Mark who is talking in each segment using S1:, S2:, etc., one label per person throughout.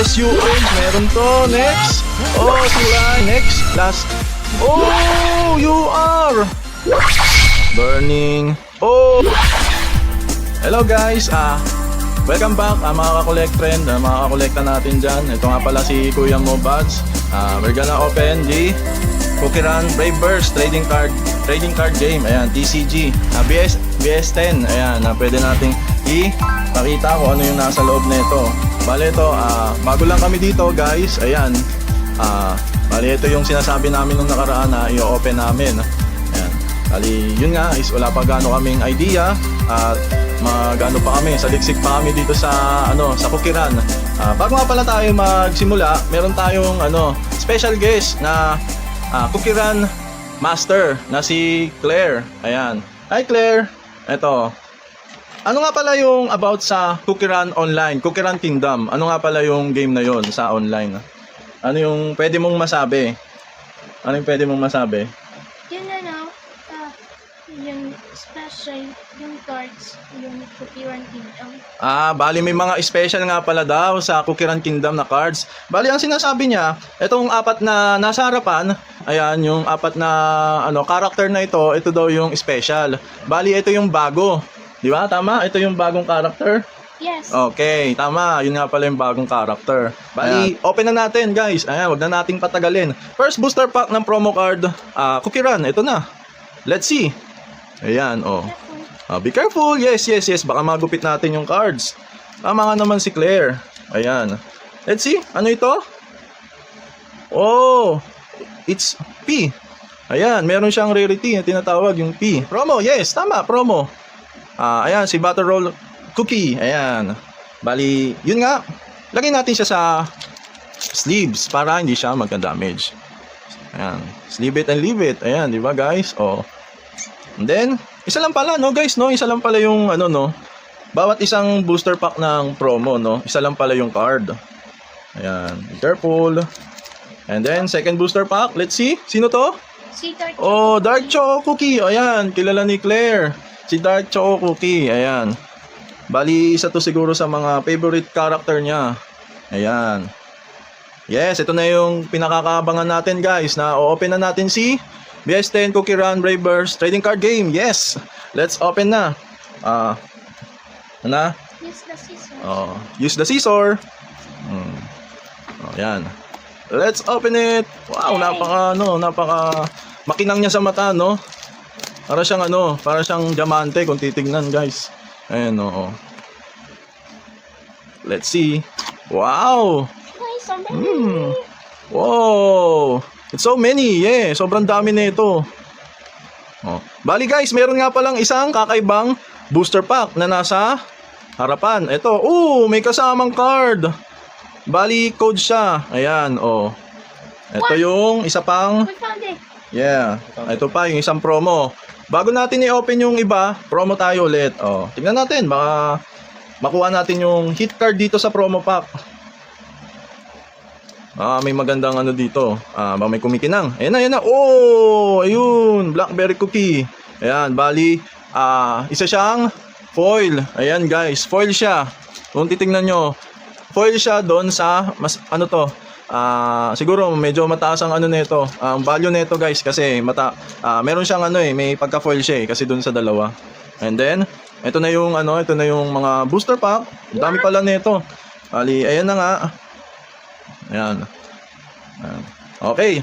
S1: SU Orange, meron to. Next. Oh, sila. Next. Last. Oh, you are burning. Oh. Hello guys. Welcome back mga ka-collect friend, mga ka-collecta natin dyan. Ito nga pala si Kuya Mo Buds. We're gonna open the Cookie Run Brave Burst trading card game. Ayan, TCG. BS10. Ayan, pwede nating ipakita kung ano yung nasa loob nito. Bale ito, bago lang kami dito guys. Ayan. Bale ito yung sinasabi namin nung nakaraan na i-open namin. Ayan. Bali, yun nga is wala pa gaano kaming idea at magano pa kami, saliksik pa kami dito sa sa Cookie Run. Bago nga pala tayo magsimula, meron tayong special guest na Cookie Run master na si Claire. Ayan. Hi Claire. Ito. Ano nga pala yung about sa Cookie Run online, Cookie Run Kingdom? Ano nga pala yung game na yon sa online? Ano yung pwede mong masabi? Ano yung pwede mong masabi?
S2: Yun yung special, yung cards, yung Cookie Run Kingdom.
S1: Bali may mga special nga pala daw sa Cookie Run Kingdom na cards. Bali ang sinasabi niya, itong apat na nasa harapan, ayan yung apat na character na ito daw yung special. Bali ito yung bago. Di ba? Tama? Ito yung bagong character?
S2: Yes.
S1: Okay, tama. Yun nga pala yung bagong character. Bali, open na natin guys. Ayan, wag na nating patagalin. First booster pack ng promo card, Cookie Run. Ito na. Let's see. Ayan, oh. Be careful. Yes. Baka magupit natin yung cards. Tama nga naman si Claire. Ayan. Let's see. Ano ito? Oh, it's P. Ayan, meron siyang rarity na tinatawag yung P. Promo, yes. Tama, promo. Ayan, si Battle Roll Cookie. Ayan. Bali, yun nga. Lagay natin siya sa sleeves para hindi siya magka-damage. Ayan. Sleeve it and leave it. Ayan, di ba guys? Oh. And then, isa lang pala, no guys, no? Isa lang pala yung, bawat isang booster pack ng promo, no? Isa lang pala yung card. Ayan. Be careful. And then, second booster pack. Let's see. Sino to?
S2: Si Dark
S1: Oh, Dark Choco Cookie. Ayan, kilala ni Claire. Si Dark Choco Cookie. Ayan. Bali, isa to siguro sa mga favorite character niya. Ayan. Yes, ito na yung pinakakaabangan natin guys. Na o-open na natin si BS10 Cookie Run Brave Burst trading card game. Yes. Let's open na.
S2: Use the scissors.
S1: Use the scissor. Ayan. Let's open it. Wow, napaka makinang niya sa mata, no? Para siyang diamante kung titignan, guys. Ayan, oo. Let's see. Wow.
S2: Ay, so many.
S1: Wow. It's so many. Yeah, sobrang dami na ito. Bali, guys, meron nga palang isang kakaibang booster pack na nasa harapan. Ito. May kasamang card. Bali, code siya. Ayan, oh. Ito yung isa pang...
S2: We found it.
S1: Yeah. Ito pa, yung isang promo. Bago natin i-open yung iba, promo tayo ulit. Tingnan natin, baka makuha natin yung hit card dito sa promo pack. May magandang dito. Baka may kumikinang. Ayan na. Oh, ayun. Blackberry cookie. Ayan, bali, isa siyang foil. Ayan guys, foil siya. Kung titingnan nyo, foil siya doon sa, siguro medyo mataas ang nito, ang value nito guys kasi meron siyang may pagka-foil siya kasi doon sa dalawa. And then ito na yung mga booster pack. Ang dami pala nito. Bali, ayan na nga. Ayan. Okay.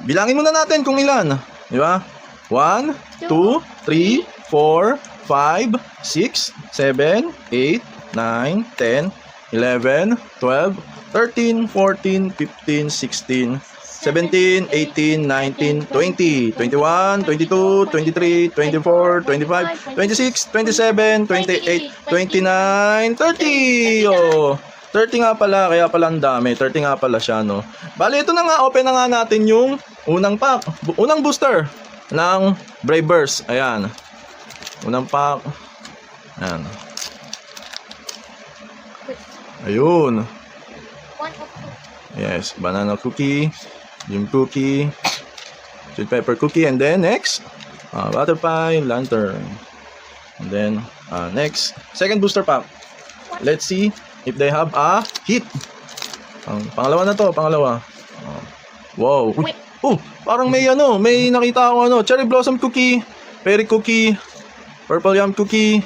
S1: Bilangin muna natin kung ilan, di ba? 1 2 3 4 5 6 7 8 9 10 11 12 13, 14, 15, 16, 17, 18, 19, 20, 21, 22, 23, 24, 25, 26, 27, 28, 29, 30! Oh, 30 nga pala, kaya pala ang dami. 30 nga pala siya, no? Bali, ito na nga, open na nga natin yung unang pack. Unang booster ng Brave Burst. Ayan. Unang pack. Ayan. Ayun. Yes, banana cookie, Jim cookie, sweet pepper cookie, and then next, butterfly, lantern. And then, next, second booster pack. Let's see if they have a hit. Pangalawa na to, pangalawa. Oh. Wow. Uy.
S2: Wait.
S1: Oh, parang may may nakita ako cherry blossom cookie, berry cookie, purple yam cookie.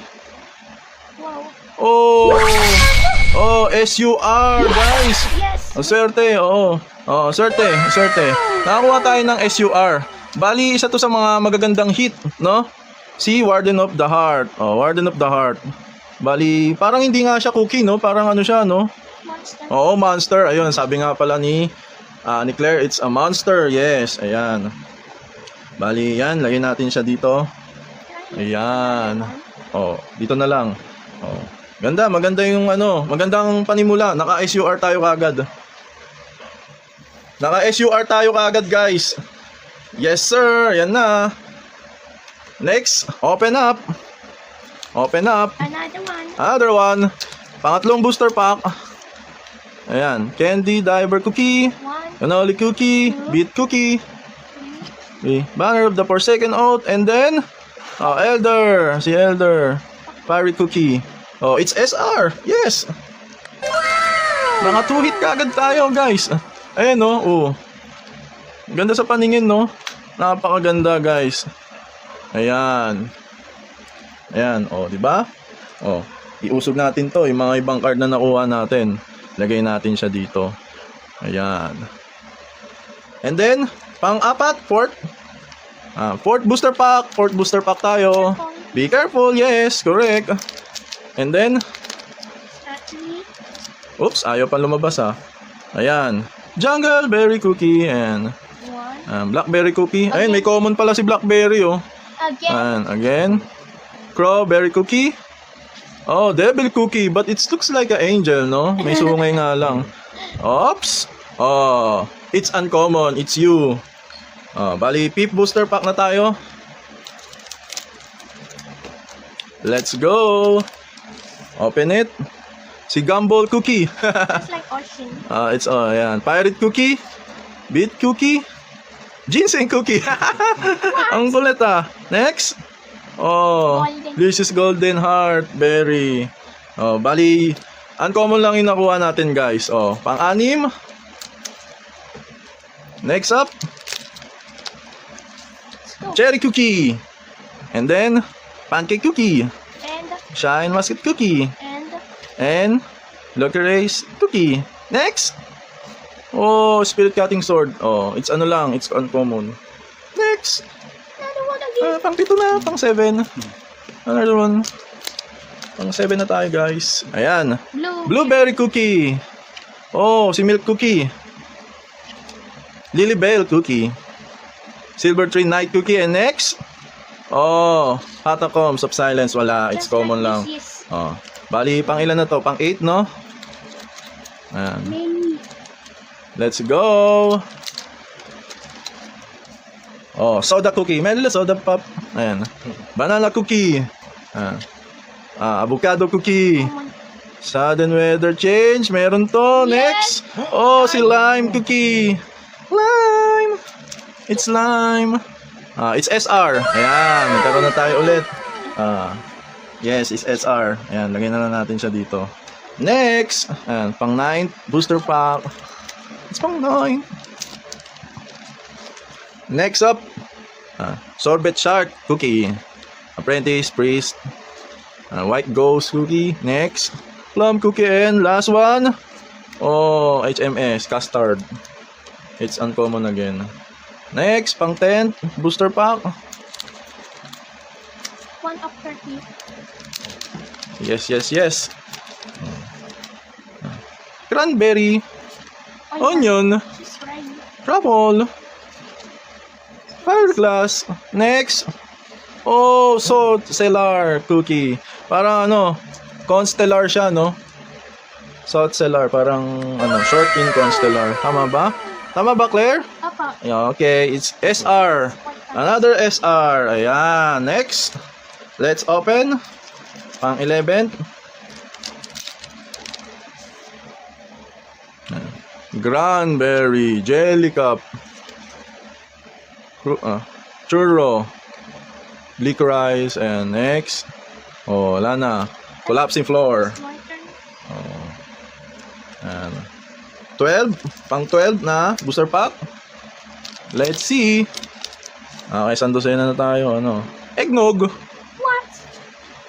S2: Wow.
S1: Oh. Oh, SUR, guys.
S2: Yes.
S1: Ang swerte, oo. Oo, swerte. Nakakuha tayo ng SUR. Bali, isa to sa mga magagandang hit, no? Si Warden of the Heart. Oh, Warden of the Heart. Bali, parang hindi nga siya cookie, no? Parang ano siya, no?
S2: Monster.
S1: Oo, monster. Ayun, sabi nga pala ni Claire, it's a monster. Yes, ayan. Bali, yan. Lagyan natin siya dito. Ayan. Oh, dito na lang. Oh. Ganda, maganda yung magandang panimula. Naka-SUR tayo kagad. Naka-SUR tayo kagad, guys. Yes, sir. Yan na. Next, open up. Open up.
S2: Another one.
S1: Another one. Pangatlong booster pack. Ayan. Candy Diver Cookie.
S2: One.
S1: Cannoli Cookie. Beet Cookie. Okay. Banner of the Forsaken Oath. And then, Elder. Si Elder. Fiery Cookie. Oh, it's SR. Yes. Mga 2 hit kagad tayo, guys. Ayan, no? Oh. Ganda sa paningin, no? Napakaganda, guys. Ayan. Ayan, oh, di ba? Oh, iusog natin 'to, yung mga ibang card na nakuha natin. Lagay natin siya dito. Ayan. And then, pang-apat, fourth booster pack tayo. Be careful, yes, correct. And then,
S2: Actually,
S1: oops, ayaw pa lumabas Ayan. Jungle Berry Cookie and
S2: one.
S1: Blackberry Cookie. Ayun, may common pala si Blackberry, oh.
S2: Again.
S1: And again, Crow Berry Cookie. Oh, Devil Cookie, but it looks like an angel, no? May sungay nga lang. Oops. Oh, it's uncommon. It's you. Oh, bali, Peep Booster Pack na tayo. Let's go. Open it. Si Gumball Cookie.
S2: Just like ocean.
S1: It's ayan. Pirate Cookie. Beet Cookie. Ginseng Cookie. Ang kulit Next. Oh,
S2: Golden.
S1: this is Golden Heart Berry. Oh, bali, uncommon lang yung nakuha natin, guys. Oh, pang-anim. Next up,
S2: Let's go.
S1: Cherry Cookie. And then, Pancake Cookie.
S2: And,
S1: Shine Musket Cookie.
S2: and,
S1: And, Lucky Cookie. Next. Oh, Spirit Cutting Sword. Oh, it's lang, it's uncommon. Next.
S2: another one again.
S1: Pang-7 na, pang-7. Another one. Pang-7 na tayo, guys. Ayan. Blueberry Cookie. Oh, si Milk Cookie. Lily Bell Cookie. Silver Tree Night Cookie. And next. Oh, Catacombs of Silence. Wala, it's
S2: Just
S1: common
S2: like
S1: lang.
S2: this, yes.
S1: Oh, bali, pang ilan na to? Pang-8, no? Ayan.
S2: Many.
S1: Let's go. Oh, soda cookie. May nila soda pop. Ayan. Banana cookie. Avocado cookie.
S2: Common.
S1: Sudden weather change. Meron to. Next. Oh, si lime cookie. Lime. It's lime. It's SR. Ayan. Nagkaroon na tayo ulit. Yes, it's SR. Ayan. Lagyan na lang natin siya dito. Next. Ayan. Pang 9. Booster pack. It's pang 9. Next up, Sorbet Shark Cookie. Apprentice Priest. White Ghost Cookie. Next, Plum Cookie. And last one, oh, HMS Custard. It's uncommon again. Next, pang 10 Booster Pack.
S2: 1 of 30.
S1: Yes. Cranberry. Onion.
S2: She's right.
S1: Truffle. Fireglass. Next. Oh, Salt Cellar Cookie. Parang Constellar siya, no? Salt Cellar. Parang, short in Constellar. Tama ba? Tama ba, Claire?
S2: Apa.
S1: Yeah, okay, it's SR. Another SR. Ayan. Next. Let's open. Pang 11. Granberry Jelly Cup. Churro. Licorice. And next. Oh, wala na. Collapsing floor.
S2: My turn.
S1: Oh. And 12. Pang 12 na booster pack. Let's see. Okay, sandosena na tayo. Ano? Eggnog.
S2: What?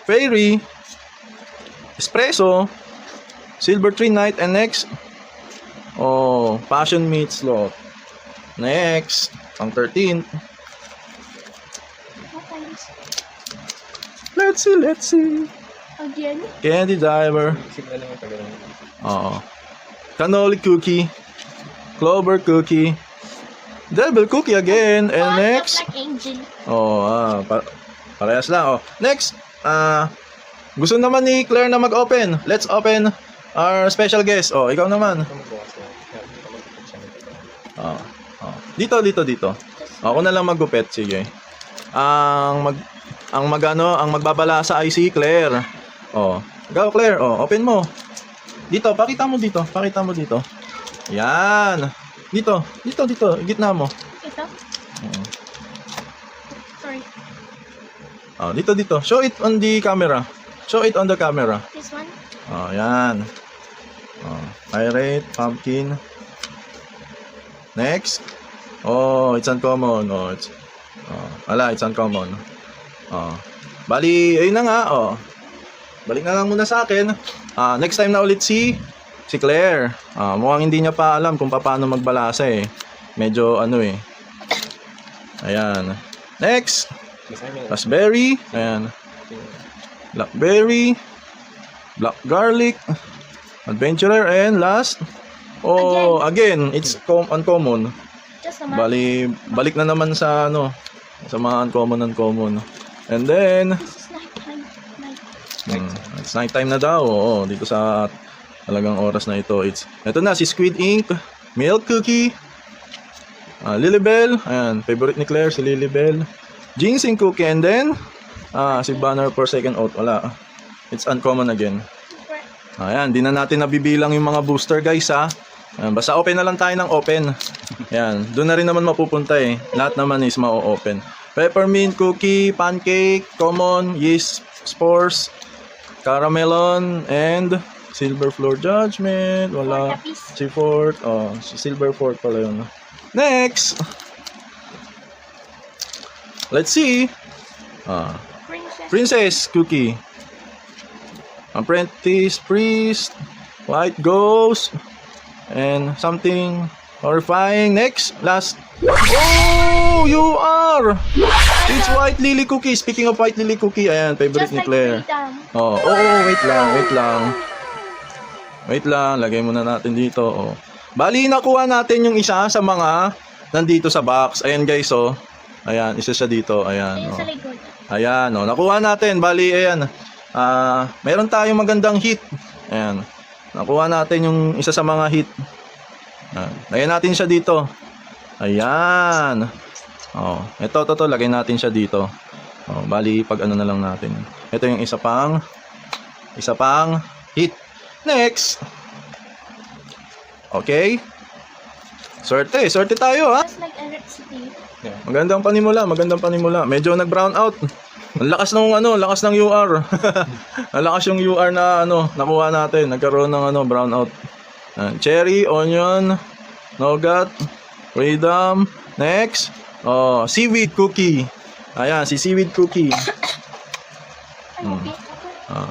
S1: Fairy. Espresso. Silver Tree Night. And next. Oh, Passion Meat Slot. Next. Pang 13.
S2: What times?
S1: Let's see.
S2: Again?
S1: Candy Diver. Oo. Cannoli Cookie. Clover Cookie. Devil Cookie again. And
S2: Oh,
S1: next.
S2: looks like angel.
S1: Oh, parehas lang. Oh, next. Gusto naman ni Claire na mag-open. Let's open our special guest. Oh, ikaw naman. Oh. Dito. Ako na lang maggupit, sige. Ang magbabalasa ay si Claire. Oh, ikaw Claire, oh, open mo. Dito, pakita mo dito. Yan. Dito, gitna mo.
S2: Ito? Sorry.
S1: Oh, dito. Show it on the camera.
S2: This one?
S1: Oh, yan. Oh, pirate, pumpkin. Next. Oh, it's uncommon. It's uncommon. Oh. Bali, ayun na nga. Oh. Balik na lang muna sa akin. Next time na ulit si Claire. Mukhang hindi niya pa alam kung paano magbalasa eh. Medyo Ayan. Next. Raspberry. Ayan. Blackberry. Black garlic. Adventurer. And last. Oh, again, it's uncommon.
S2: Just a
S1: Bali, balik na naman sa sa mga uncommon. And then,
S2: This is nighttime.
S1: it's nighttime na daw. Oo, dito sa talagang oras na ito. Ito na, si Squid Ink, Milk Cookie, Lilybell, ayan, favorite ni Claire, si Lilybell, Ginseng Cookie, and then, si Banner for second out, wala. It's uncommon again. Ayan, di na natin nabibilang yung mga booster guys ha. Ayan, basta open na lang tayo ng open. Ayan, doon na rin naman mapupunta eh. Lahat naman is ma-open. Peppermint cookie, pancake, common, yeast spores, caramelon, and silver floor judgment. Wala. Si Fort. Oh, si silver fort pala yun. Next! Let's see. Princess cookie. Apprentice priest. White ghost. And something horrifying. Next. Last. Oh, you are! It's white lily cookie. Speaking of white lily cookie, ayan, favorite
S2: Just
S1: ni
S2: like
S1: Claire.
S2: freedom.
S1: Oh, wait lang. Lagay muna natin dito. Oh. Bali, nakuha natin yung isa sa mga nandito sa box. Ayan guys, oh. Ayan, isa siya dito. Ayan,
S2: Ayun
S1: oh.
S2: sa likod.
S1: Ayan, oh. Nakuha natin. Bali, ayan. Meron tayong magandang hit. Ayan. Nakuha natin yung isa sa mga hit. Lagyan natin siya dito. Ayan. Oh, ito, lagay natin siya dito. Oh, bali pag ano na lang natin. Ito yung isa pang hit. Next. Okay. Sorte tayo ha.
S2: Just like electricity.
S1: Magandang panimula. Medyo nag-brown out. Ang lakas ng UR. Ang lakas yung UR na nakuha natin. Nagkaroon ng brown out. Cherry, onion, nougat, freedom. Next. Oh, seaweed cookie. Ayan, si seaweed cookie.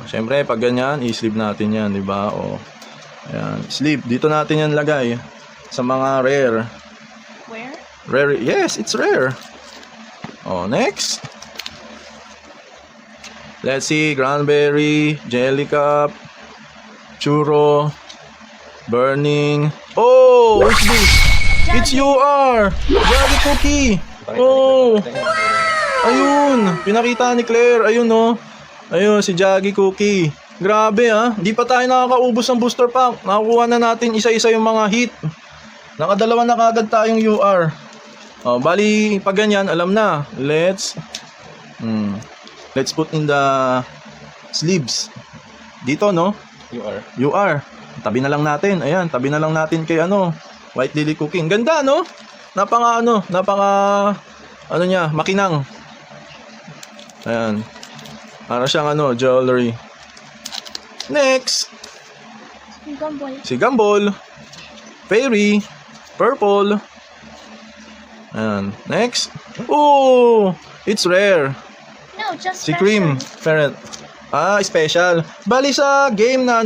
S1: Syempre, pag ganyan, i-sleeve natin yan, di ba? Oh. Ayan, sleeve. Dito natin yan lagay sa mga rare.
S2: Where?
S1: Rare. Yes, it's rare. Oh, next. Let's see, cranberry, jelly cup, churro, burning. Oh, what's this? It's UR! Jaggy cookie! Oh! Ayun! Pinakita ni Claire. Ayun, oh. Ayun, si Jaggy cookie. Grabe, ha? Di pa tayo nakakaubos ng booster pack. Nakakuha na natin isa-isa yung mga hit. Nakadalawa na kagad tayong UR. Oh, bali, pag ganyan, alam na. Let's put in the sleeves. Dito, no? UR. Tabi na lang natin. Ayan, tabi na lang natin kay White Lily Cooking. Ganda, no? Napaka niya, makinang. Ayan. Para siyang jewelry. Next.
S2: Gumball.
S1: Si Gumball. fairy, purple. Ayan. Next. Oh, it's rare.
S2: No, just
S1: Si Cream Ferret. Special. Bali sa game na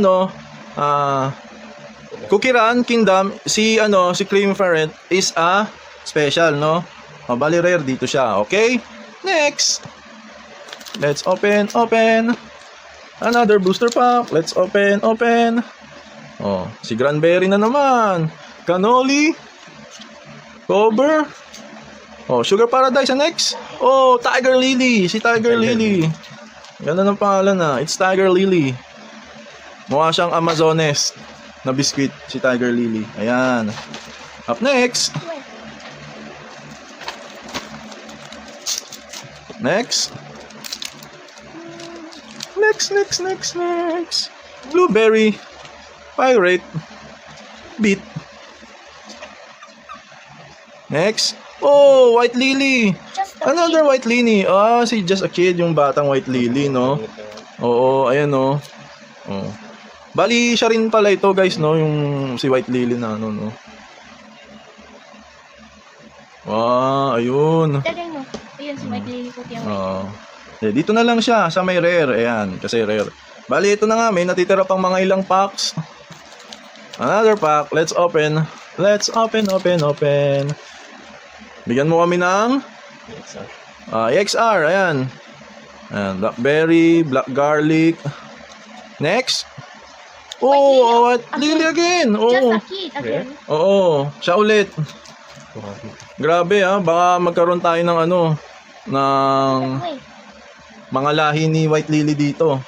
S1: Cookie Run Kingdom, si Cream Ferret is a special, no? Bali rare dito siya. Okay? Next. Let's open. Another booster pack. Let's open. Oh, si Granberry na naman. Cannoli. Cover. Oh, Sugar Paradise next. Oh, Tiger Lily. Si Tiger Lily. Ganda ng pangalan na. It's Tiger Lily. Mukha siyang Amazones na biscuit, si Tiger Lily. Ayan. Up next. Next. Blueberry. Pirate. Beat. Next. Oh, White Lily. Another White Lily. Si Just a Kid, yung batang White Lily, no? Oo, ayan, no? Oh. Bali, siya rin pala ito, guys, no? Yung si White Lily na, no? Wow, ayun.
S2: Tagay mo. Ayun, si White Lily ko yung
S1: Dito na lang siya, sa may rare. Ayan, kasi rare. Bali, ito na nga, may natitira pang mga ilang packs. Another pack. Let's open. Bigyan mo kami ng EXR, ayan. Blackberry, black garlic. Next. White Lily again.
S2: Just a Kid again.
S1: Oo, siya ulit. Grabe baka magkaroon tayo ng ng mga lahi ni White Lily dito.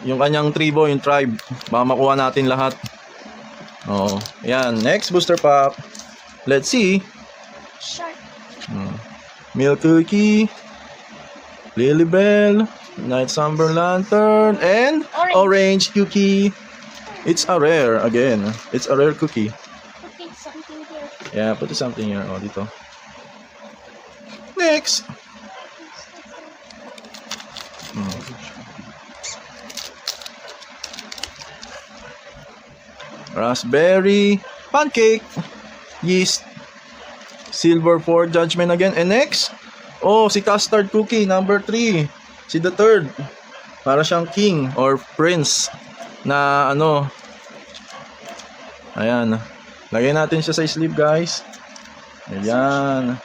S1: Yung kanyang tribo, yung tribe, baka makuha natin lahat. Ayan, next booster pack. Let's see.
S2: Shark.
S1: Milk Cookie, Lilybell, Night Summer Lantern, and Orange Cookie. It's a rare again. It's a rare cookie.
S2: Okay, something here.
S1: Yeah, put something here. Dito. Next. Raspberry, pancake, yeast, silver for judgment again. And next, si custard cookie, number 3. Si the third. Para siyang king or prince na Ayan. Lagyan natin siya sa sleeve, guys. Ayan.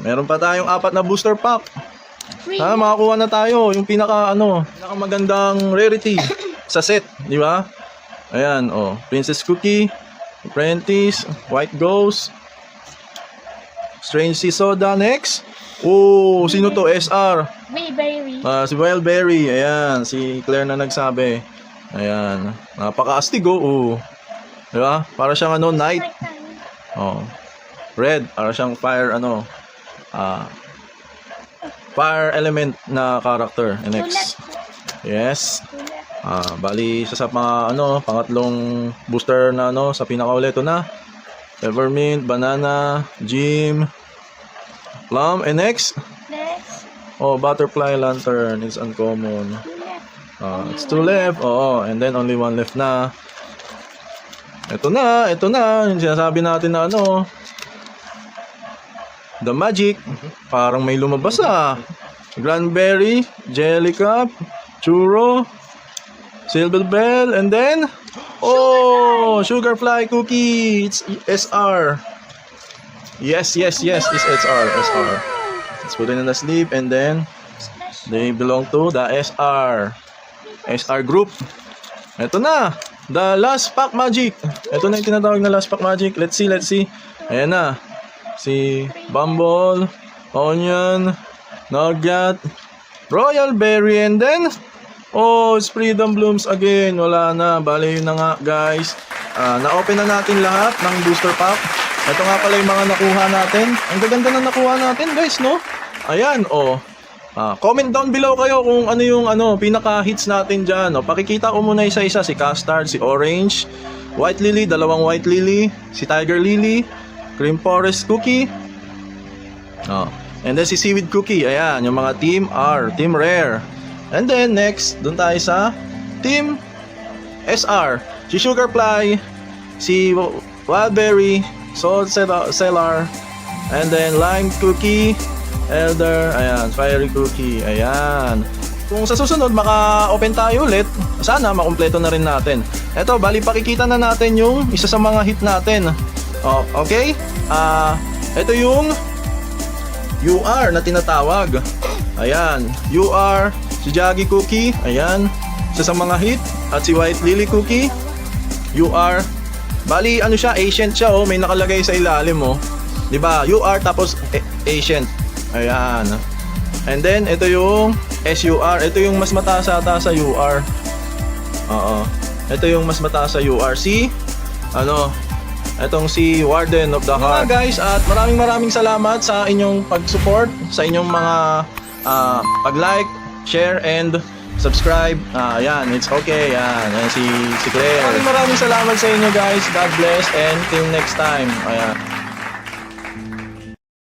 S1: Meron pa tayong 4 na booster pack. Makakuha na tayo yung pinakamagandang rarity sa set, di ba? Ayan, Princess Cookie, Apprentice, White Ghost, Strange Sea Soda. Next. Sino to? SR.
S2: Wildberry.
S1: Si Wildberry. Ayan, si Claire na nagsabi. Ayan, napaka-astig. Diba? Para siyang night. Red, para siyang fire fire element na character. And next. Yes. Bali sa mga pangatlong booster na sa pinakaulit na Peppermint, Banana, Jim, Plum, and next. Butterfly Lantern is uncommon. It's 2 left. And then only 1 left na. Ito na yung sinasabi natin na The Magic. Parang may lumabas Granberry, Jellycup, Churro, Silver Bell, and then Sugarfly Cookie. It's SR. Yes, it's SR. Let's put it in the sleeve, and then they belong to the SR group. Ito na, the last pack magic. Ito na yung tinatawag na last pack magic. Let's see. Ayan na. Si Bumble, Onion, Nugget, Royal Berry, and then it's Freedom Blooms again. Wala na. Bale, yun na nga, guys. Na-open na natin lahat ng booster pack. Ito nga pala yung mga nakuha natin. Ang gaganda na nakuha natin, guys, no? Ayan, comment down below kayo kung ano yung pinaka-hits natin dyan. Pakikita ko muna isa-isa. Si Custard, si Orange, White Lily, 2 White Lily, si Tiger Lily, Cream Forest Cookie, and then si Seaweed Cookie. Ayan, yung mga Team R, Team Rare. And then next, dun tayo sa Team SR. Si Sugarfly, si Wildberry, Salt Cellar, and then Lime Cookie, Elder, ayan, Fiery Cookie, ayan. Kung sa susunod maka-open tayo ulit, sana makumpleto na rin natin. Eto, bali pakikita na natin yung isa sa mga hit natin. Oh, okay? Ito yung UR na tinatawag. Ayan, UR, si Jaggy Cookie, ayan, isa sa mga hit. At si White Lily Cookie, UR. Bali, ano siya, ancient siya, oh, may nakalagay sa ilalim, oh. Diba? UR tapos ancient. Ayan. And then, ito yung SUR. Ito yung mas mataas ata sa UR. Oo. Ito yung mas mataas sa UR. Si, itong si Warden of the Heart. Guys, at maraming salamat sa inyong pag-support, sa inyong mga pag-like, share, and subscribe. Yan, it's okay. Yan, yan si Claire. Maraming salamat sa inyo guys. God bless and till next time. Ayan.